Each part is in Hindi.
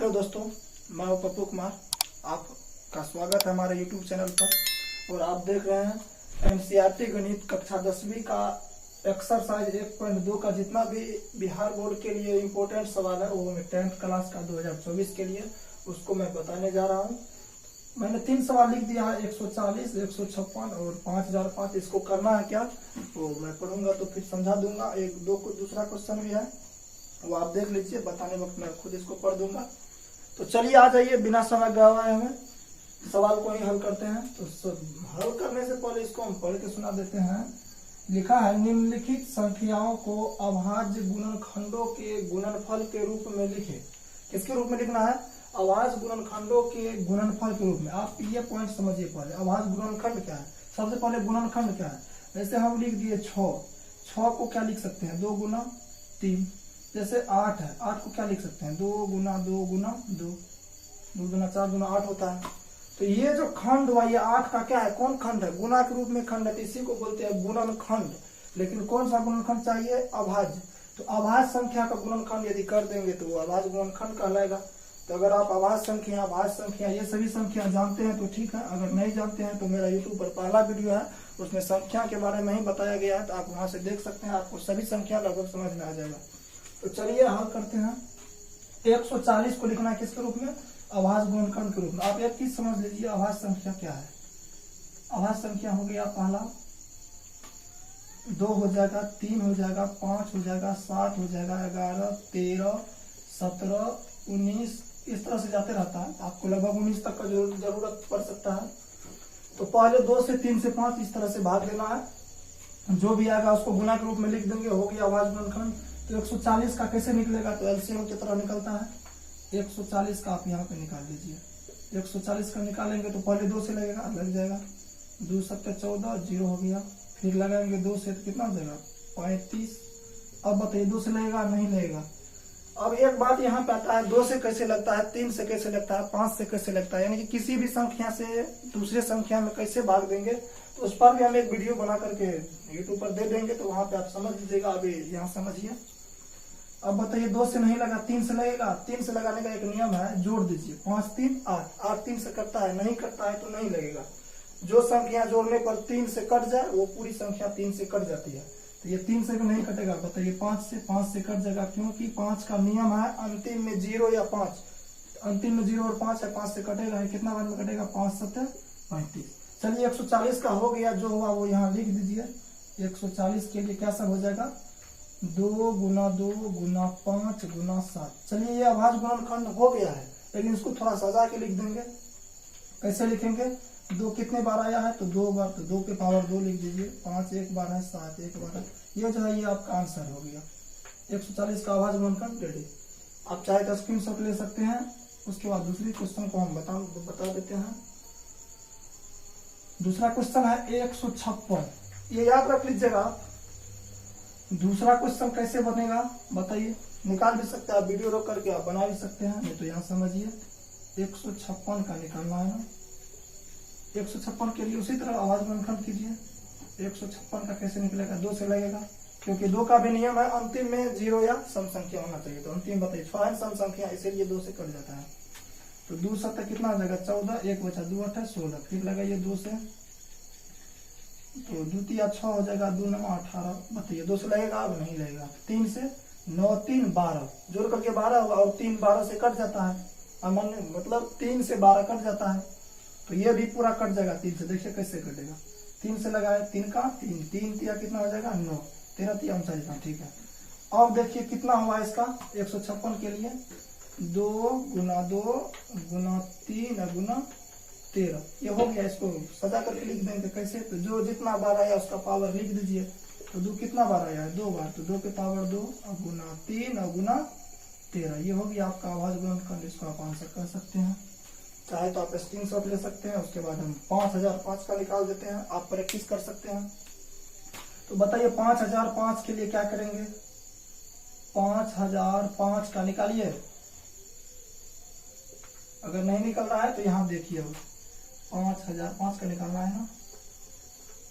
हेलो दोस्तों, मैं हूं पप्पू कुमार। आपका स्वागत है हमारे यूट्यूब चैनल पर। और आप देख रहे हैं एनसीईआरटी गणित कक्षा 10वीं का एक्सरसाइज 1.2 का जितना भी बिहार बोर्ड के लिए इम्पोर्टेंट सवाल है वो मैं 10th क्लास का 2024 के लिए उसको मैं बताने जा रहा हूँ। मैंने 3 सवाल लिख दिया है, 140, 156 और 5005। इसको करना है क्या वो मैं पढ़ूंगा तो फिर समझा दूंगा। एक दो को दूसरा क्वेश्चन भी है वो आप देख लीजिए, बताने वक्त मैं खुद इसको पढ़ दूंगा। तो चलिए आ जाइए, बिना समय गवाए हमें सवाल को ही हल करते हैं। तो हल करने से पहले इसको हम पढ़ के सुना देते हैं। लिखा है, निम्नलिखित संख्याओं को अभाज्य गुणनखंडों के गुणनफल के रूप में लिखे। किसके रूप में लिखना है? अभाज्य गुणनखंडों के गुणनफल के रूप में। आप ये पॉइंट समझिए पहले, अभाज्य गुणनखंड क्या है। सबसे पहले गुणनखंड क्या है। जैसे हम लिख दिए 6 को क्या लिख सकते हैं? 2 गुना 3। जैसे 8 है, 8 को क्या लिख सकते हैं? 2 गुना 2 गुना 2, 2 गुना 4 गुना 8 होता है। तो ये जो खंड हुआ, ये 8 का क्या है? कौन खंड है? गुना के रूप में खंड है, इसी को बोलते हैं गुणनखंड। लेकिन कौन सा गुणनखंड चाहिए? अभाज्य। तो अभाज्य संख्या का गुणनखंड यदि कर देंगे तो वो अभाज्य गुणनखंड कहलाएगा। तो अगर आप अभाज्य संख्या ये सभी संख्या जानते हैं तो ठीक है, अगर नहीं जानते हैं तो मेरा यूट्यूब पर पहला वीडियो है, उसमें संख्या के बारे में ही बताया गया है, तो आप वहां से देख सकते हैं। आपको सभी संख्या लगभग समझ में आ जाएगा। तो चलिए हल करते हैं। 140 को लिखना है किसके रूप में? अभाज्य गुणनखंड के रूप में। आप एक चीज समझ लीजिए, अभाज्य संख्या क्या है। अभाज्य संख्या हो गया पहला 2 हो जाएगा, 3 हो जाएगा, 5 हो जाएगा, 7 हो जाएगा, 11, 13, 17, 19, इस तरह से जाते रहता है। आपको लगभग 19 तक का जरूरत पड़ सकता है। तो पहले 2 से 3 से 5 इस तरह से भाग लेना है। जो भी आएगा उसको गुना के रूप में लिख देंगे, हो गया अभाज्य गुणनखंड। तो 140 का कैसे निकलेगा? तो एलसीएम की तरह निकलता है। 140 का आप यहाँ पे निकाल लीजिए। 140 का निकालेंगे तो पहले 2 से लगेगा, लग जाएगा। 2 7 14, 0 हो गया। फिर लगाएंगे 2 से, कितना हो जाएगा? 35। अब बताइए 2 से लगेगा नहीं लगेगा? अब एक बात यहाँ पे आता है, 2 से कैसे लगता है, 3 से कैसे लगता है, 5 से कैसे लगता है, यानी कि किसी भी संख्या से दूसरे संख्या में कैसे भाग देंगे, तो उस पर भी हम एक वीडियो बना करके यूट्यूब पर दे देंगे, तो वहां पे आप समझ लीजिएगा। अभी यहाँ समझिए। अब बताइए 2 से नहीं लगा, 3 से लगेगा। 3 से लगाने का एक नियम है, जोड़ दीजिए। 5 3 8, 8 3 से कटता है, नहीं कटता है तो नहीं लगेगा। जो संख्या जोड़ने पर 3 से कट जाए वो पूरी संख्या 3 से कट जाती है। तो ये 3 से भी नहीं कटेगा। बताइए 5 से कट जाएगा, क्योंकि 5 का नियम है अंतिम में 0 या 5। अंतिम में 0 और 5 है, 5 से कटेगा। कितना बार में कटेगा? 5 7 35। चलिए 140 का हो गया, जो हुआ वो यहाँ लिख दीजिए। 140 के लिए क्या सब हो जाएगा? 2 गुना 2 गुना 5 गुना 7। चलिए ये अभाज्य गुणनखंड हो गया है, लेकिन इसको थोड़ा सजा के लिख देंगे। कैसे लिखेंगे? 2 कितने बार आया है? तो 2 बार, तो 2 के पावर 2 लिख दीजिए। 5 एक बार है, 7 एक बार है। ये जो है ये आपका आंसर हो गया। 140 का अभाज्य गुणनखंड रेडी। आप चाहे तो स्क्रीनशॉट ले सकते हैं। उसके बाद दूसरी क्वेश्चन को हम बता देते हैं। दूसरा क्वेश्चन है 156। ये याद रख लीजिएगा। दूसरा क्वेश्चन कैसे बनेगा बताइए? निकाल भी सकते हैं आप, वीडियो रोक करके आप बना भी सकते हैं, नहीं तो यहाँ समझिए। 156 का निकालना है ना। 156 के लिए उसी तरह अभाज्य गुणनखंड कीजिए। 156 का कैसे निकलेगा? 2 से लगेगा, क्योंकि 2 का भी नियम है अंतिम में 0 या सम संख्या होना चाहिए। तो अंतिम बताइए 6 है सम संख्या, इसीलिए 2 से कट जाता है। तो 2 7 कितना हो जाएगा? 14, 1 बचा 2 8 16। फिर लगाइए 2 से, तो 2 3 6 हो जाएगा, 2 9 18। बताइए 2 से लगेगा? अब नहीं लगेगा। 3 से 9 3 12, जोड़ करके 12 होगा, और 3 12 से कट जाता है। मतलब 3 से 12 कट जाता है, तो ये भी पूरा कट जाएगा 3 से। देखिए कैसे कटेगा। 3 से लगाए, 3 का 3, 3 तिया कितना हो जाएगा? 9, 13 तिया 39। ठीक है। अब देखिए कितना हुआ इसका 156 के लिए? 2 गुना 2 गुना 3 गुना 13। ये हो गया। इसको सजा करके लिख देंगे। कैसे? तो जो जितना बार आया उसका पावर लिख दीजिए। तो 2 कितना बार आया है? 2 बार, तो 2 के पावर 2 गुना 3 गुना 13। ये हो गया आपका अभाज्य गुणनखंड। इसको आप आंसर कर सकते हैं। चाहे तो आप स्क्रीनशॉट ले सकते हैं। उसके बाद हम 5005 का निकाल देते हैं, आप प्रैक्टिस कर सकते हैं। तो बताइए 5005 के लिए क्या करेंगे? 5005 का निकालिए। अगर नहीं निकल रहा है तो यहाँ देखिए, 5005 का निकालना है ना।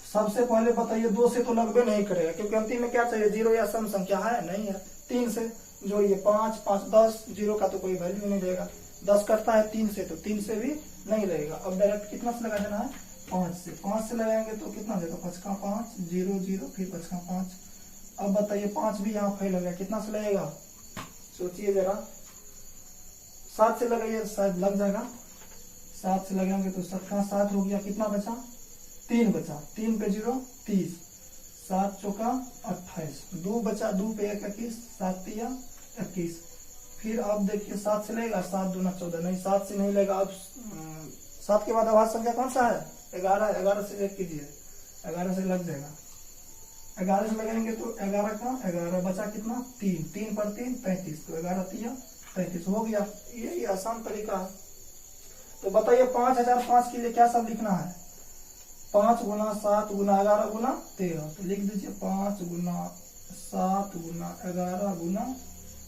सबसे पहले बताइए 2 से तो लगभग नहीं करेगा, क्योंकि अंतिम में क्या चाहिए? 0 या सम संख्या है नहीं है। 3 से जोड़िए, 5 5 10, 0 का तो कोई वैल्यू नहीं रहेगा। 10 कटता है 3 से, तो 3 से भी नहीं लगेगा। अब डायरेक्ट कितना से लगा देना है, 5 से। 5 से लगाएंगे तो कितना देगा, 5 का 5, 0 0, फिर 5 का 5। अब बताइए 5 भी यहाँ फेल हो गया, कितना से लगेगा, सोचिए जरा। 7 से लगाइए, शायद लग जाएगा। 7 से लगाएंगे तो 7 का 7 हो गया, कितना बचा, 3 बचा। 3 पे 0 30, 7 चौका 28, 2 बचा, 2 पे 1 21, 7 तिया 21। फिर अब देखिए 7 से लेगा, 7 दूना 14, नहीं 7 से नहीं लेगा। अब 7 के बाद आवाज संख्या कौन सा है, 11। 11 से चेक कीजिए, 11 से लग जाएगा। 11 से लगाएंगे तो 11 का 11 बचा, कितना 3, 3 पर 3 35, तो 11 तिया 33 हो गया। यही आसान तरीका है। तो बताइए 5005 के लिए क्या सब लिखना है, 5 गुना 7 गुना 11 गुना 13। तो लिख दीजिए 5 गुना 7 गुना 11 गुना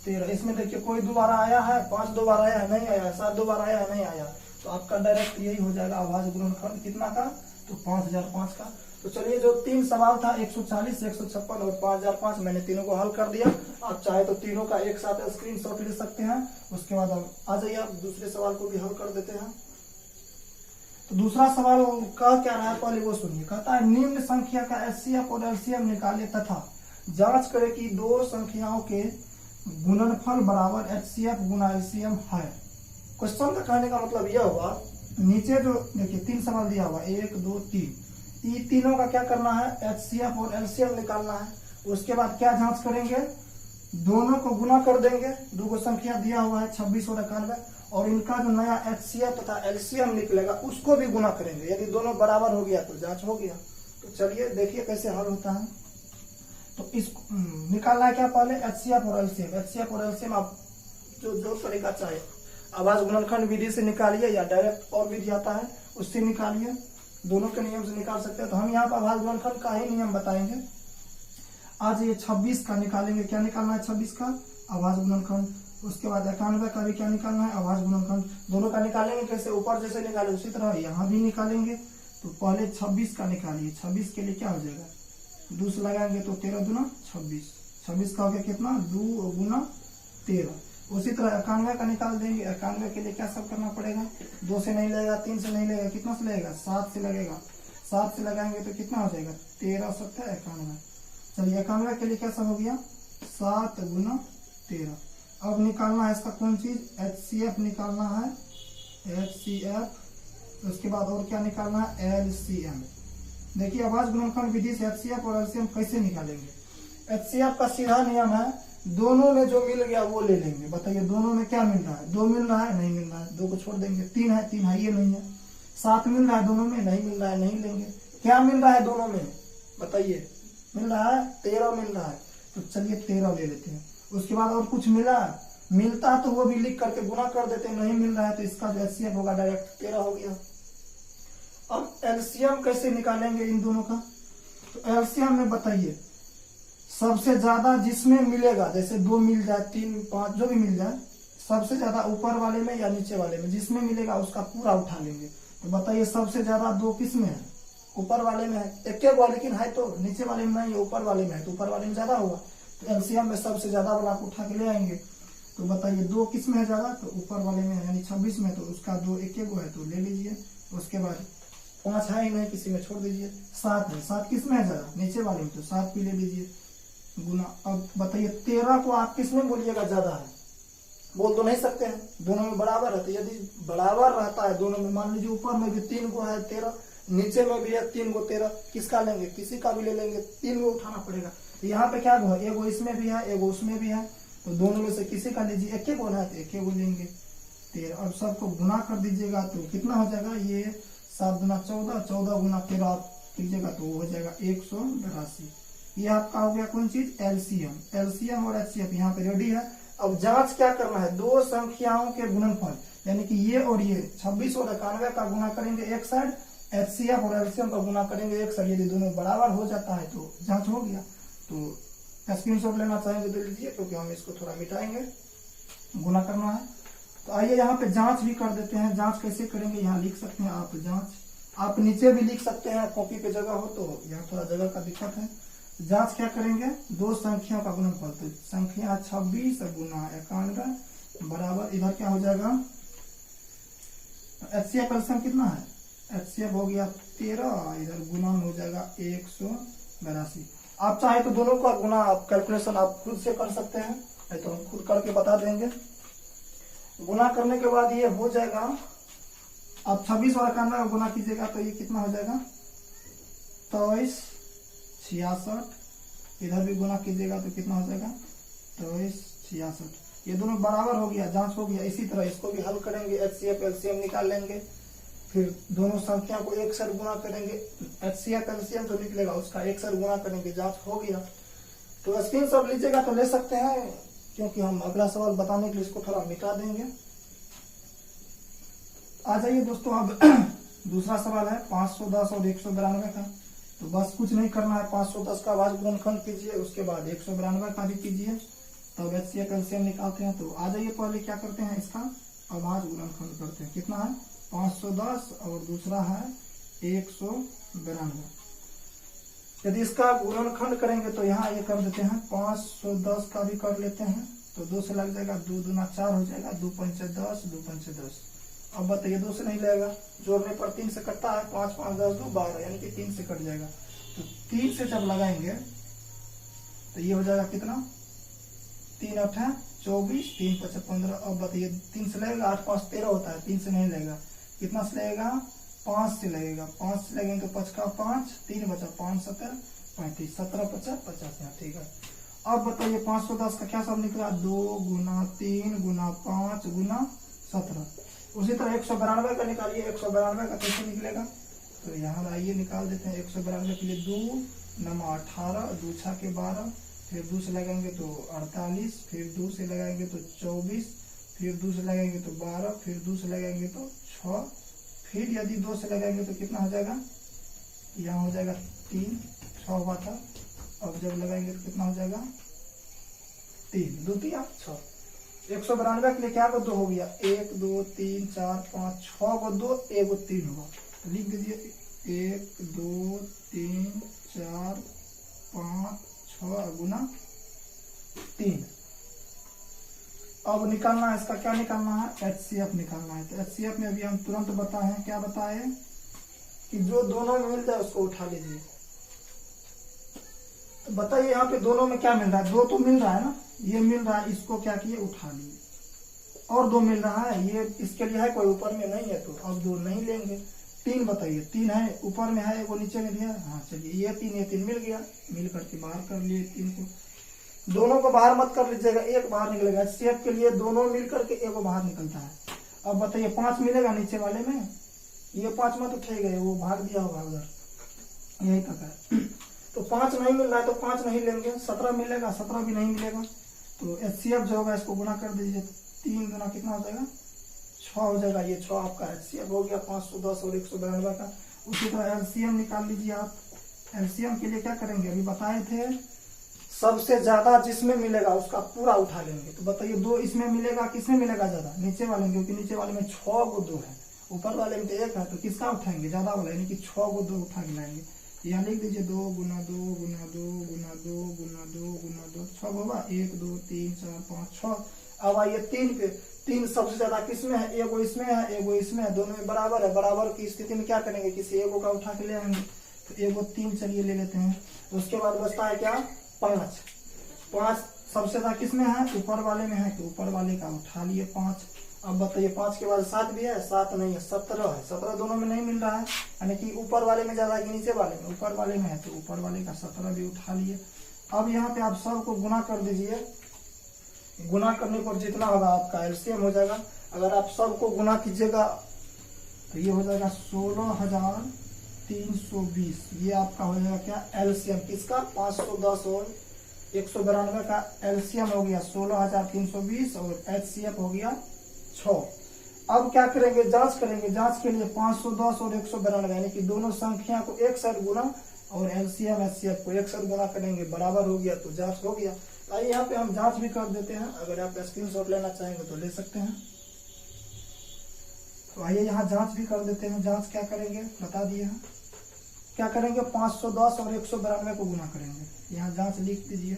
13। इसमें देखिए कोई दोबारा आया है, 5 दोबारा आया है, नहीं आया, 7 दोबारा आया है, नहीं आया। तो आपका डायरेक्ट यही हो जाएगा आवाज गुणनखंड कितना का, तो 5005 का। तो चलिए जो 3 सवाल था 140, 156 और 5005, मैंने तीनों को हल कर दिया। आप चाहे तो तीनों का एक साथ स्क्रीनशॉट ले सकते हैं। उसके बाद हम आ जाइए, आप दूसरे सवाल को भी हल कर देते हैं। तो दूसरा सवाल का क्या रहा है, पहले वो सुनिए। कहता है निम्न संख्या का एचसीएफ और एलसीएम निकाले तथा जांच करें कि दो संख्याओं के गुणनफल बराबर एचसीएफ गुना एलसीएम है। क्वेश्चन का कहने का मतलब यह हुआ, नीचे जो देखिए 3 सवाल दिया हुआ, 1 2 3, ये तीनों का क्या करना है, एचसीएफ और एलसीएम निकालना है। उसके बाद क्या जांच करेंगे, दोनों को गुना कर देंगे। दो संख्या दिया हुआ है 26 और 91, और इनका जो नया एचसीएफ तथा एलसीएम निकलेगा उसको भी गुना करेंगे। यदि दोनों बराबर हो गया तो जांच हो गया। तो चलिए देखिए कैसे हल होता है। तो इस निकालना है क्या, पहले एचसीएफ और एलसीएम। एचसीएफ और एलसीएम आप जो तरीका चाहे, आवाज गुणनखंड विधि से निकालिए या डायरेक्ट और विधि आता है उससे निकालिए, दोनों के नियम से निकाल सकते हैं। तो हम यहाँ पर आवाज गुणनखंड का ही नियम बताएंगे। आज ये 26 का निकालेंगे, क्या निकालना है 26 का, आवाज गुणनखंड। उसके बाद 91 का भी क्या निकालना है, आवाज गुणनखंड। दोनों का निकालेंगे कैसे, ऊपर जैसे निकाले उसी तरह यहाँ भी निकालेंगे। तो पहले 26 का निकालिए। 26 के लिए क्या हो जाएगा, 2 से लगाएंगे तो 13 दूना 26, 26 का हो गया कितना, 2 गुना 13। उसी तरह 91 का निकाल देंगे। 91 के लिए क्या सब करना पड़ेगा, 2 से नहीं लगेगा, 3 से नहीं लगेगा, कितना से लगेगा, 7 से लगेगा। 7 से लगाएंगे तो कितना हो जाएगा, 13 7 91। चलिए 91 के लिए क्या सब हो गया, 7 गुना 13। अब निकालना है इसका कौन चीज, एचसीएफ निकालना है, एचसीएफ। उसके बाद और क्या निकालना है, एलसीएम। देखिए आवाज गुणनखंड विधि से एचसीएफ और एलसीएम कैसे निकालेंगे। एचसीएफ का सीधा नियम है, दोनों में जो मिल गया वो ले लेंगे। बताइए दोनों में क्या मिल रहा है, 2 मिल रहा है, नहीं मिल रहा है, 2 को छोड़ देंगे। 3 है, 3 है, ये नहीं है। 7 मिल रहा है दोनों में, नहीं मिल रहा है, नहीं लेंगे। क्या मिल रहा है दोनों में, बताइए, मिल रहा है 13 मिल रहा है, तो चलिए 13 ले लेते हैं। उसके बाद और कुछ मिला, मिलता है तो वो भी लिख करके गुना कर देते हैं। नहीं मिल रहा है तो इसका जो एचसीएफ होगा डायरेक्ट 13 हो गया। अब एलसीएम कैसे निकालेंगे इन दोनों का, तो एलसीएम में बताइए सबसे ज्यादा जिसमें मिलेगा, जैसे 2 मिल जाए, 3 5 जो भी मिल जाए, सबसे ज्यादा ऊपर वाले में या नीचे वाले में जिसमें मिलेगा उसका पूरा उठा लेंगे। तो बताइए सबसे ज्यादा 2 किस में है, ऊपर वाले में है, एक लेकिन है तो नीचे वाले में नहीं है, ऊपर वाले में है, तो ऊपर वाले में ज्यादा होगा। तो एलसीएम में सबसे ज्यादा वाला उठा के ले आएंगे। तो बताइए 2 किस में है ज्यादा, तो ऊपर वाले में है, यानी 26 में, तो उसका 2 एक है तो ले लीजिए। उसके बाद 5 है ही नहीं, किसी में छोड़ दीजिए। 7 है, 7 किस में है ज्यादा, नीचे वाले में, तो 7 भी ले लीजिए गुना। अब बताइए 13 को आप किस में बोलिएगा ज्यादा है, बोल तो नहीं सकते हैं, दोनों में बराबर है। तो यदि बराबर रहता है दोनों में, मान लीजिए ऊपर में भी 3 को है 13, नीचे में भी है 3 को 13, किसका लेंगे, किसी का भी ले लेंगे, 3 को उठाना पड़ेगा। तो यहाँ पे क्या है, एगो इसमें भी है, एगो उसमें भी है, तो दोनों में से किसी का लीजिए। एक एक है तो एक एक लेंगे 13। अब सबको गुना कर दीजिएगा तो कितना हो जाएगा, ये 7 गुना 14, 14 गुना 13 आप कीजिएगा तो हो जाएगा 182। ये आपका हो गया कौन चीज, एलसीएम। एलसीएम और एचसीएफ यहाँ पे रेडी है। अब जांच क्या करना है, दो संख्याओं के गुणनफल, यानी कि ये और ये 26 और 91 का गुना करेंगे एक साइड, एचसीएफ और एलसीएम का गुना करेंगे एक साइड। यदि दोनों बराबर हो जाता है तो जांच हो गया। तो स्क्रीनशॉट लेना चाहेंगे तो लीजिए, क्योंकि हम इसको थोड़ा मिटाएंगे, गुना करना है। तो आइए यहाँ पे जांच भी कर देते हैं। जांच कैसे करेंगे, यहाँ लिख सकते हैं आप जांच, आप नीचे भी लिख सकते हैं, कॉपी पे जगह हो तो, यहाँ थोड़ा जगह का दिक्कत है। जांच क्या करेंगे, दो संख्याओं का गुणनफल, तो संख्या 26 गुना 91 बराबर, इधर क्या हो जाएगा तो HCF एल्सियम कितना है, HCF हो गया 13, इधर गुना में हो जाएगा 182। आप चाहे तो दोनों का गुना आप कैलकुलेशन आप खुद से कर सकते हैं, नहीं तो हम खुद करके बता देंगे। गुना करने के बाद ये हो जाएगा, आप 26 और 91 का गुना कीजिएगा तो ये कितना हो जाएगा 23 66, इधर भी गुना कीजिएगा तो कितना हो जाएगा 23 66, ये दोनों बराबर हो गया, जांच हो गया। इसी तरह इसको भी हल करेंगे, HCF एल्सियम निकाल लेंगे, फिर दोनों संख्या को एक साथ गुना करेंगे, HCF एल्सियम जो निकलेगा उसका एक साथ गुना करेंगे, जांच हो गया। तो स्क्रीनशॉट लीजिएगा तो ले सकते हैं, क्योंकि हम अगला सवाल बताने के लिए इसको थोड़ा मिटा देंगे। आ जाइए दोस्तों, अब दूसरा सवाल है 510 और 192 का। तो बस कुछ नहीं करना है, 510 का अभाज्य गुणनखंड कीजिए, उसके बाद 192 का भी कीजिए, तब HCF एल्सियम निकालते हैं। तो आ जाइए, पहले क्या करते हैं, इसका अभाज्य गुणनखंड करते हैं। कितना है 510 और दूसरा है 192। यदि इसका गुणनखंड करेंगे तो यहाँ ये कर देते हैं, 510 का भी कर लेते हैं, तो 2 से लग जाएगा, 2 दूना 4 हो जाएगा, 2 पंचे 10, 2 पंचे 10। अब बताइए 2 से नहीं लगेगा, जोड़ने पर 3 से कटता है, 5 5 10 2 12, यानी कि 3 से कट जाएगा। तो 3 से जब लगाएंगे तो ये हो जाएगा कितना, 3 8 है 24, 3 5 15। अब बताइए 3 से लगेगा, 8 5 13 होता है, 3 से नहीं लगेगा, कितना से लगेगा 5 से लगेगा, 5 से लगेंगे तो 5 का 5, 3 बचा 5 7 35, 17 50 50। ठीक है, अब बताइए 510 का क्या सब निकला, 2 गुना 3 गुना 5 गुना 17। उसी तरह 192 का निकालिए, 192 का कैसे निकलेगा, तो यहाँ आइए निकाल देते हैं। 192 के लिए 2 9 18, 2 6 के 12, फिर 2 से लगाएंगे तो 48, फिर 2 से लगाएंगे तो 24, फिर 2 से लगाएंगे तो 12, फिर 2 से लगाएंगे तो 6, फिर यदि 2 से लगाएंगे तो कितना हो जाएगा, यहाँ हो जाएगा 3, 6 हुआ था। अब जब लगाएंगे तो कितना हो जाएगा 3 2 3 6। 192 के लिए क्या को 2 हो गया, 1 2 3 4 5 6 को 2, 1 3 होगा, लिख दीजिए 1 2 3 4 5 6 गुना 3। अब निकालना है, इसका क्या निकालना है, HCF निकालना है। तो HCF में अभी हम तुरंत बताए हैं, क्या बताए कि जो दोनों में मिल जाए उसको उठा लीजिए। तो बताइए यहाँ पे दोनों में क्या मिल रहा है, 2 तो मिल रहा है ना, ये मिल रहा है, इसको क्या किए उठा लिए, और 2 मिल रहा है, ये इसके लिए है, कोई ऊपर में नहीं है, तो अब 2 नहीं लेंगे। 3 बताइए, 3 है ऊपर में है, वो नीचे में दिया है, हाँ चलिए ये 3 मिल गया, मिल करके बाहर कर लिए 3 को। दोनों को बाहर मत कर लीजिएगा, एक बाहर निकलेगा। HCF के लिए दोनों मिल करके एक बाहर निकलता है। अब बताइए 5 मिलेगा नीचे वाले में, ये 5 मत उठेगा, वो भाग दिया होगा उधर, यही तक है। तो 5 नहीं मिल रहा है तो 5 नहीं लेंगे। 17 मिलेगा, 17 भी नहीं मिलेगा, तो HCF जो होगा इसको गुना कर दीजिए, 3 गुना कितना हो जाएगा 6 हो जाएगा, ये 6 आपका HCF हो गया 510 और 192 का। उसी तरह LCM निकाल लीजिए आप। LCM के लिए क्या करेंगे, अभी बताए थे, सबसे ज्यादा जिसमें मिलेगा उसका पूरा उठा लेंगे। तो बताइए 2 इसमें मिलेगा, किसमें मिलेगा ज्यादा, नीचे वाले में, क्योंकि नीचे वाले में 6 को 2 है, ऊपर वाले में 1 है, तो किसका उठाएंगे ज्यादा वाला, यानी कि 6 को 2 उठा के लाएंगे। यहाँ लिख दीजिए 2 गुना 2 गुना 2 गुना 2 गुना 2 गुना 2, 6 होगा, 1 2 3 4 5 6। अब आइए 3 पे, 3 सबसे ज्यादा किसमें है, एगो इसमें है, एगो इसमें है, दोनों में बराबर है। बराबर की स्थिति में क्या करेंगे, किसी एगो का उठा के ले आएंगे, तो एगो 3 चलिए ले लेते हैं। उसके बाद बचता है क्या 5, 5 सबसे ज्यादा किसमें है, ऊपर वाले में है, तो ऊपर वाले का उठा लिए 5। अब बताइए 5 के बाद 7 भी है, 7 नहीं है, 17 है, 17 दोनों में नहीं मिल रहा है, यानी कि ऊपर वाले में ज्यादा है कि नीचे वाले में, ऊपर वाले में है, तो ऊपर वाले का 17 भी उठा लिए। अब यहाँ पे आप सबको गुना कर दीजिए, गुना करने पर जितना होगा आपका LCM हो जाएगा। अगर आप सबको गुना कीजिएगा तो ये हो जाएगा 16,320, ये आपका हो जाएगा क्या LCM किसका, 510 और 192 का LCM हो गया 16,320 और HCF हो गया 6। अब क्या करेंगे, जांच करेंगे। जांच के लिए 510 और 192 यानी कि दोनों संख्या को एक साथ गुना और LCM HCF को एक साथ गुना करेंगे, बराबर हो गया तो जांच हो गया। आइए यहाँ पे हम जांच भी कर देते हैं, अगर आप स्क्रीनशॉट लेना चाहेंगे तो ले सकते हैं। तो आइए यहाँ जांच भी कर देते हैं। जांच क्या करेंगे बता दिए हैं, क्या करेंगे 510 और 192 को गुना करेंगे। यहाँ जांच लिख दीजिए,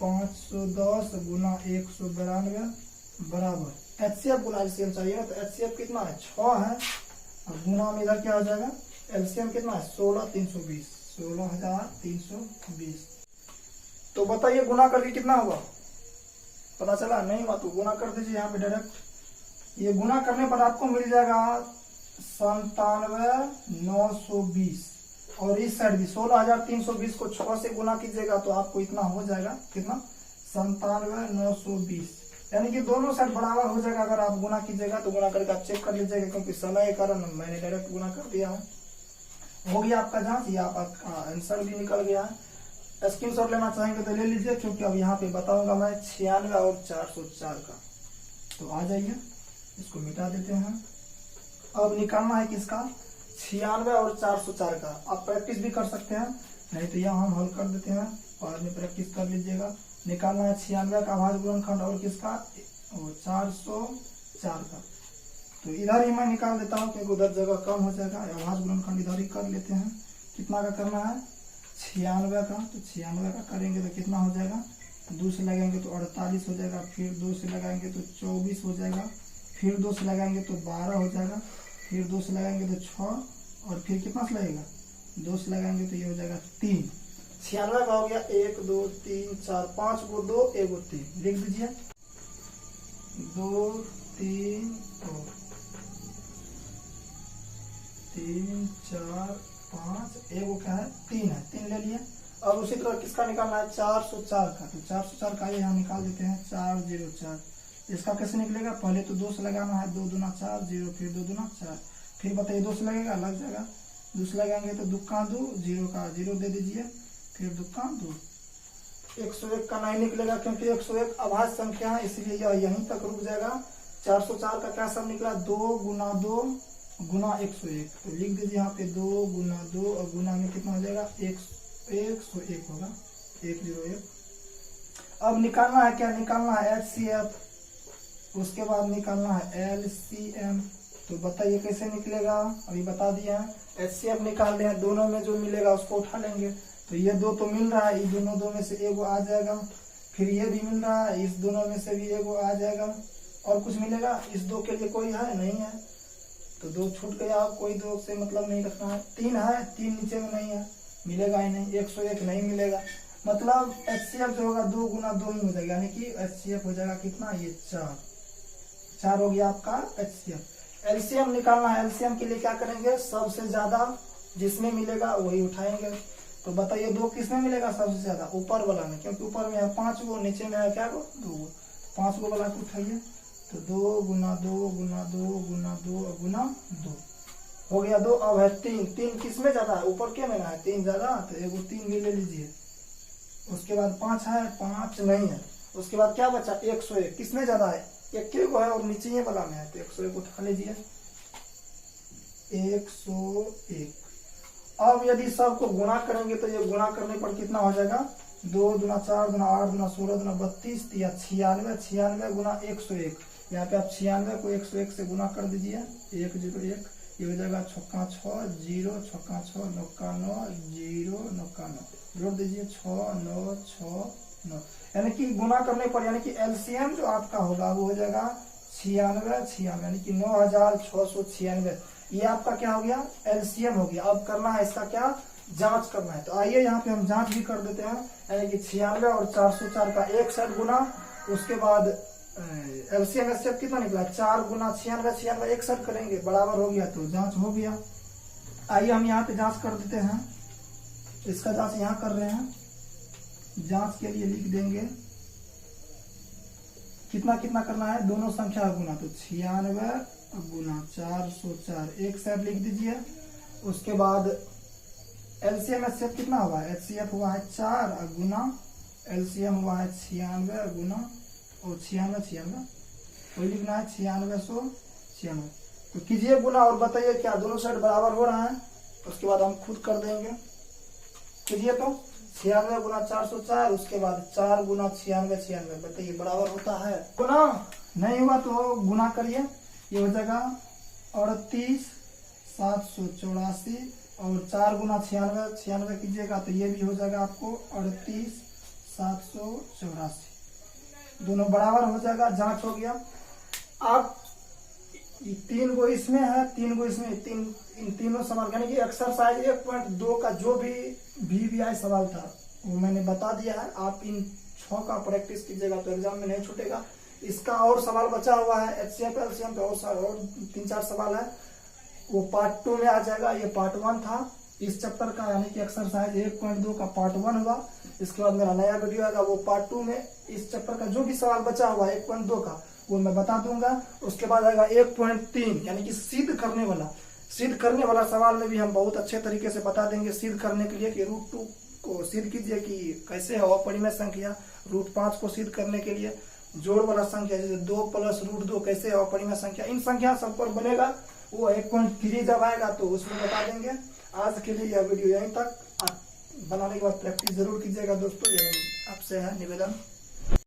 510 गुना 192 बराबर एचसीएफ गुना एलसीएम चाहिए ना, तो एचसीएफ कितना है 6 है, और गुना में इधर क्या हो जाएगा एलसीएम कितना है 16,320, 16,320। तो बताइए गुना करके कितना होगा, पता चला नहीं हुआ तो गुना कर दीजिए यहाँ पे डायरेक्ट। ये गुना करने पर आपको मिल जाएगा 97,920, और इस साइड भी 16,320 को 6 से गुना कीजिएगा तो आपको इतना हो जाएगा कितना 97,920, यानी कि दोनों साइड बराबर हो जाएगा। अगर आप गुना कीजिएगा तो गुना करके आप चेक कर लीजिएगा, क्योंकि समय के कारण मैंने डायरेक्ट गुना कर दिया है। हो गया आपका जांच, या आपका आंसर भी निकल गया है। स्क्रीनशॉट लेना चाहेंगे तो ले लीजिए, क्योंकि अब यहाँ पे बताऊंगा मैं 96 और 404 का। तो आ जाइए, इसको मिटा देते हैं। अब निकालना है किसका 96 और 404 का। आप प्रैक्टिस भी कर सकते हैं, नहीं तो यहाँ हम हल कर देते हैं, बाद में प्रैक्टिस कर लीजिएगा। निकालना है 96 का अभाज्य गुणनखंड और किसका 404 का। तो इधर ही मैं निकाल देता हूँ, क्योंकि उधर जगह कम हो जाएगा। अभाज्य गुणनखंड इधर ही कर लेते हैं। कितना का करना है 96 का, तो 96 का करेंगे तो कितना हो जाएगा, 2 से लगाएंगे तो 48 हो जाएगा, फिर 2 से लगाएंगे तो 24 हो जाएगा, फिर 2 से लगाएंगे तो 12 हो जाएगा, फिर 2 से लगाएंगे तो 6, और फिर कितना से लगेगा 2 से लगाएंगे तो ये हो जाएगा 3। 96 का हो गया 1 2 3 4 5 गो 2 1 गो 3, लिख दीजिए 2 3 3 4 5, एक वो क्या है 3 है, 3 ले लिए। अब उसी तरह किसका निकालना है 404 का, तो 404 का यहाँ निकाल देते हैं 404। इसका कैसे निकलेगा, पहले तो 2 से लगाना है, 2 दूना 4 0, फिर 2 दूना 4, फिर बताइए 2 से लगेगा, लग जाएगा। 2 से लगाएंगे तो दुक्का 2, 0 का 0 दे दीजिए, फिर दुक्का 2। 101 का नहीं निकलेगा, क्योंकि 101 अभाज्य संख्या है, इसलिए यह यहीं तक रुक जाएगा। 404 का क्या सब निकला 2 गुना 2 गुना 101, तो लिख दीजिए यहाँ पे 2 गुना 2, और गुना में कितना हो जाएगा 101 होगा 101। अब निकालना है क्या, निकालना है HCF, उसके बाद निकालना है LCM। तो बताइए कैसे निकलेगा, अभी बता दिया है। HCF निकाल रहे हैं, दोनों में जो मिलेगा उसको उठा लेंगे। तो ये 2 तो मिल रहा है, ये दोनों 2 में से एगो आ जाएगा, फिर ये भी मिल रहा है, इस दोनों में से भी एगो आ जाएगा, और कुछ मिलेगा, इस 2 के लिए कोई है नहीं है, तो 2 छूट गया, कोई 2 से मतलब नहीं रखना है। 3 है, 3 नीचे में नहीं है, मिलेगा ही नहीं, 101 नहीं मिलेगा। मतलब HCF जो होगा 2 गुना 2 ही हो जाएगा, यानी कि HCF हो जाएगा कितना, ये 4 हो गया आपका HCF। LCM निकालना है, LCM के लिए क्या करेंगे, सबसे ज्यादा जिसमें मिलेगा वही उठाएंगे। तो बताइए 2 किसमें मिलेगा सबसे ज्यादा, ऊपर वाला में, क्योंकि ऊपर में है 5 गो, नीचे में है क्या गो 2 गो, 5 गो वाला को उठाइए। तो 2 गुना 2 गुना 2 गुना 2 गुना 2 हो गया 2। अब है 3 किसमें ज्यादा है, ऊपर के में ना है 3 ज्यादा, तो एगो 3 भी ले लीजिए। उसके बाद 5 है, 5 नहीं है। उसके बाद क्या बचा 101, किसमें ज्यादा है, 1 को है और नीचे वाला में है, तो 101 उठा लीजिए 101। अब यदि सबको गुणा करेंगे तो ये गुणा करने पर कितना हो जाएगा, 2 दूना 4 दूना 8 दूना 16 दूना 32 या 96, 96 गुना 101। यहाँ पे आप 96 को 101 से गुना कर दीजिए, 101, ये हो जाएगा 6 6 0 6 6 9 9 0 9 9, जोड़ दीजिए 6 9 6 9, यानी कि गुना करने पर, यानी कि LCM जो आपका होगा वो हो जाएगा 96, यानी कि 9696। ये आपका क्या हो गया LCM हो गया। अब करना है इसका क्या, जांच करना है। तो आइए यहाँ पे हम जांच भी कर देते हैं, यानी कि 96 और 404 का एक साइड गुना, उसके बाद LCM HCF कितना निकला 4 गुना 96 एक साइड करेंगे, बराबर हो गया, तो जांच हो गया। आइए हम यहाँ पे जांच कर देते हैं, इसका जांच यहाँ कर रहे हैं। जांच के लिए लिख देंगे कितना कितना करना है, दोनों संख्या गुना, तो 96 गुना 404 एक साइड लिख दीजिए। उसके बाद LCM HCF कितना हुआ है, HCF हुआ है 4 गुना LCM हुआ है 96 गुना और 96 वही लिखना है 9696। तो कीजिए गुना और बताइए क्या दोनों साइड बराबर हो रहा है। उसके बाद हम खुद कर देंगे, कीजिए। तो 96 गुना 404, उसके बाद 4 गुना 96 बताइए बराबर होता है। गुना नहीं हुआ तो गुना करिए, ये हो जाएगा 38,784 और 4 गुना 96 कीजिएगा तो ये भी हो जाएगा आपको 38,784। दोनों बराबर हो जाएगा, जांच हो गया। आप 3 गो इसमें है, 3 गो इसमें, इन तीनों सवाल यानी कि एक्सरसाइज 1.2 का जो भी VBI सवाल था वो मैंने बता दिया है। आप इन 6 का प्रैक्टिस कीजिएगा तो एग्जाम में नहीं छूटेगा। इसका और सवाल बचा हुआ है HCF LCM पे, और 3-4 सवाल है, वो पार्ट 2 में आ जाएगा। ये पार्ट 1 था इस चैप्टर का, यानी कि एक्सरसाइज 1.2 का पार्ट 1 हुआ। इसके बाद मेरा नया वीडियो आएगा, वो पार्ट 2 में इस चैप्टर का जो भी सवाल बचा हुआ 1.2 का वो मैं बता दूंगा। उसके बाद आएगा 1.3 यानी कि सिद्ध करने वाला सवाल में भी हम बहुत अच्छे तरीके से बता देंगे सिद्ध करने के लिए कि √2 को सिद्ध कीजिए कि कैसे है अपरिमेय संख्या, √5 को सिद्ध करने के लिए जोड़ वाला संख्या जैसे 2 + √2 कैसे है अपरिमेय संख्या, इन संख्या सब पर बनेगा। वो 1.3 जब आएगा तो उसमें बता देंगे। आज के लिए यह वीडियो यहीं तक, बनाने के बाद प्रैक्टिस जरूर कीजिएगा दोस्तों, ये आपसे है निवेदन।